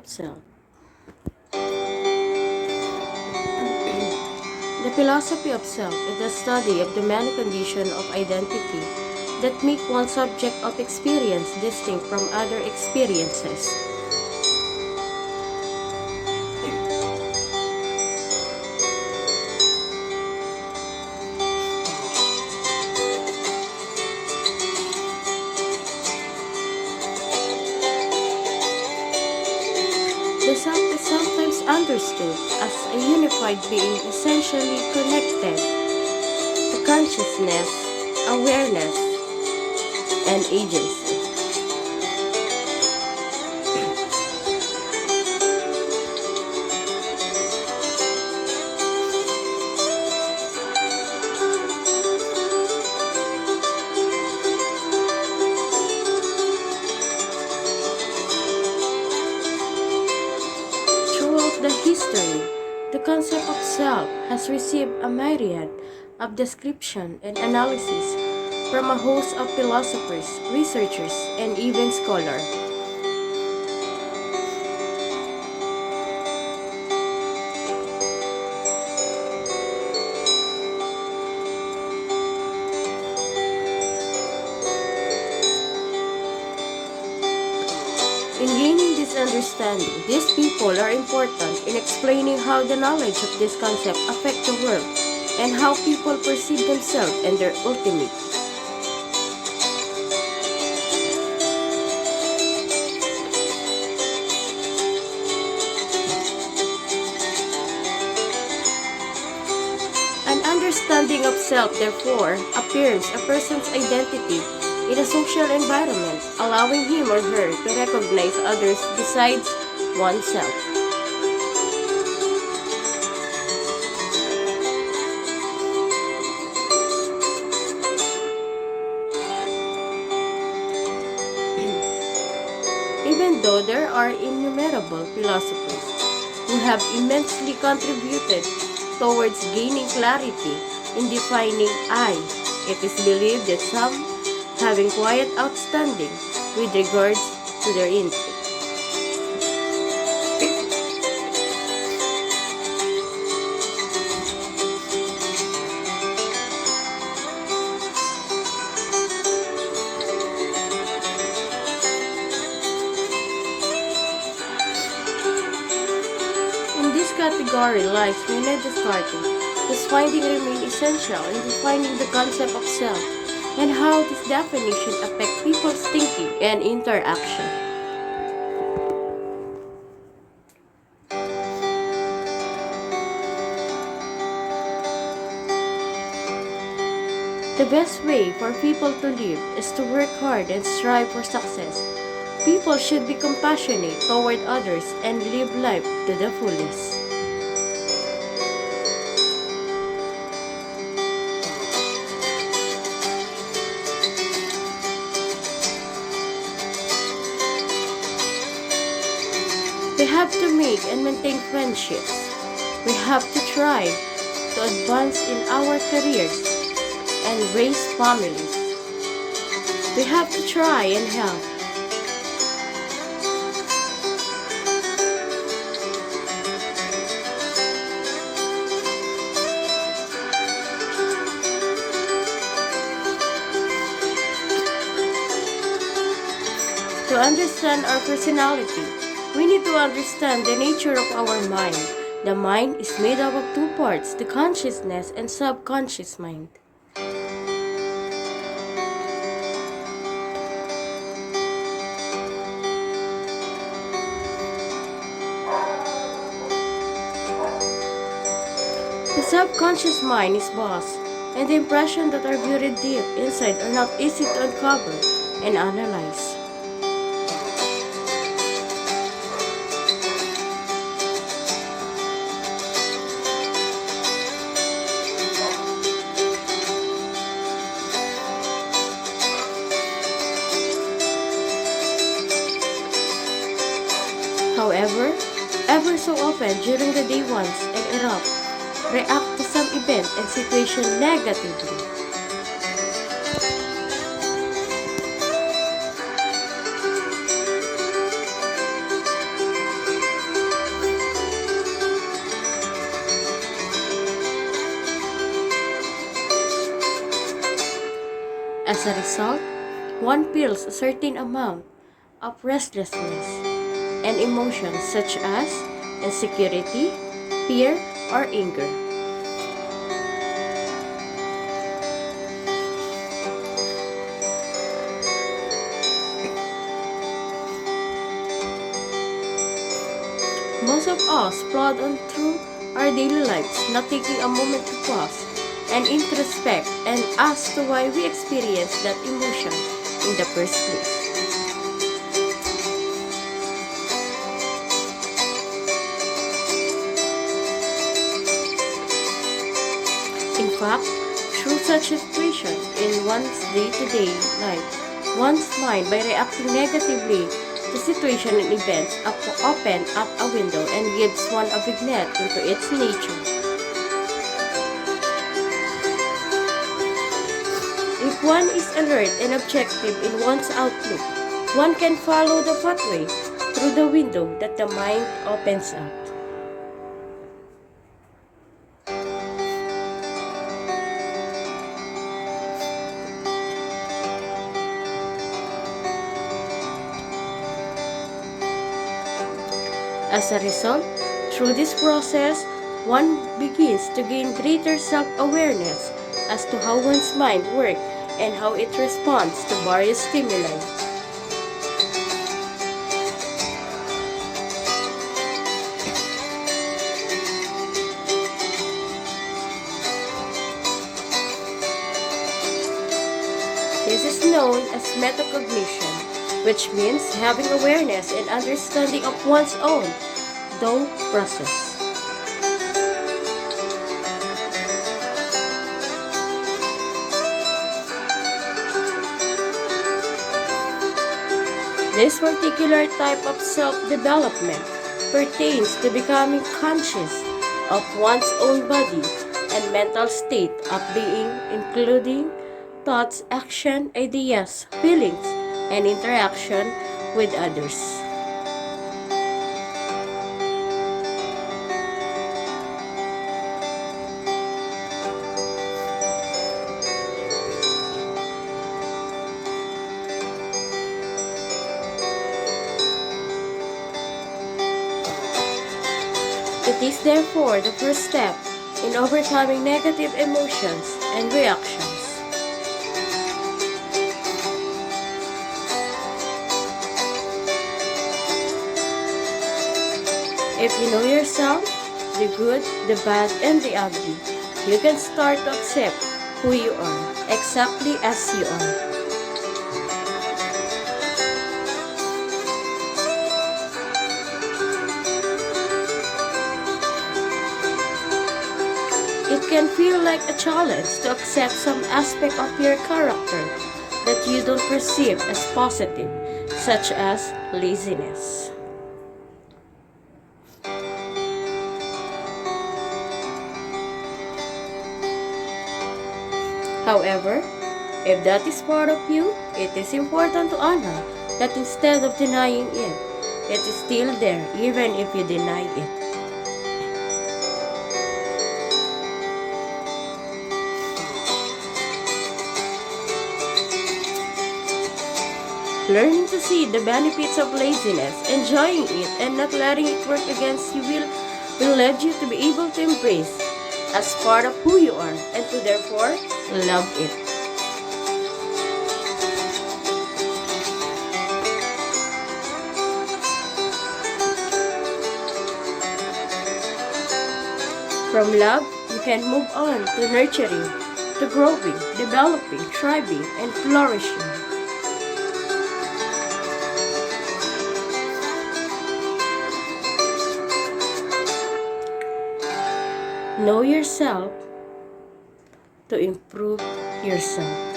of self. The philosophy of self is the study of the many conditions of identity that make one subject of experience distinct from other experiences. The self is sometimes understood as a unified being essentially connected to consciousness, awareness, and agency. Throughout the history, the concept of self has received a myriad of description and analysis from a host of philosophers, researchers, and even scholars. In gaining this understanding, these people are important in explaining how the knowledge of this concept affects the world and how people perceive themselves and their ultimate. An understanding of self, therefore, appears a person's identity in a social environment, allowing him or her to recognize others besides oneself. Even though there are innumerable philosophers who have immensely contributed towards gaining clarity in defining I, it is believed that some having quiet outstanding with regards to their instinct. In this category lies Rene Descartes, whose findings remain essential in defining the concept of self and how this definition affects people's thinking and interaction. The best way for people to live is to work hard and strive for success. People should be compassionate toward others and live life to the fullest. We have to make and maintain friendships. We have to try to advance in our careers and raise families. We have to try and help. To understand our personality, we need to understand the nature of our mind. The mind is made up of two parts, the consciousness and subconscious mind. The subconscious mind is vast, and the impressions that are buried deep inside are not easy to uncover and analyze. However, ever so often during the day ones and react to some event and situation negatively. As a result, one feels a certain amount of restlessness and emotions such as insecurity, fear, or anger. Most of us plod on through our daily lives, not taking a moment to pause and introspect and ask to why we experience that emotion in the first place. In fact, through such situation in one's day-to-day life, one's mind by reacting negatively to situation and events open up a window and gives one a vignette into its nature. If one is alert and objective in one's outlook, one can follow the pathway through the window that the mind opens up. As a result, through this process, one begins to gain greater self-awareness as to how one's mind works and how it responds to various stimuli. This is known as metacognition, which means having awareness and understanding of one's own thought process. This particular type of self-development pertains to becoming conscious of one's own body and mental state of being, including thoughts, action, ideas, feelings, and interaction with others. It is therefore the first step in overcoming negative emotions and reactions. If you know yourself, the good, the bad, and the ugly, you can start to accept who you are, exactly as you are. It can feel like a challenge to accept some aspect of your character that you don't perceive as positive, such as laziness. However, if that is part of you, it is important to honor that instead of denying it, it is still there even if you deny it. Learning to see the benefits of laziness, enjoying it, and not letting it work against you will lead you to be able to embrace as part of who you are and to therefore love it. From love, you can move on to nurturing, to growing, developing, thriving, and flourishing. Know yourself to improve yourself.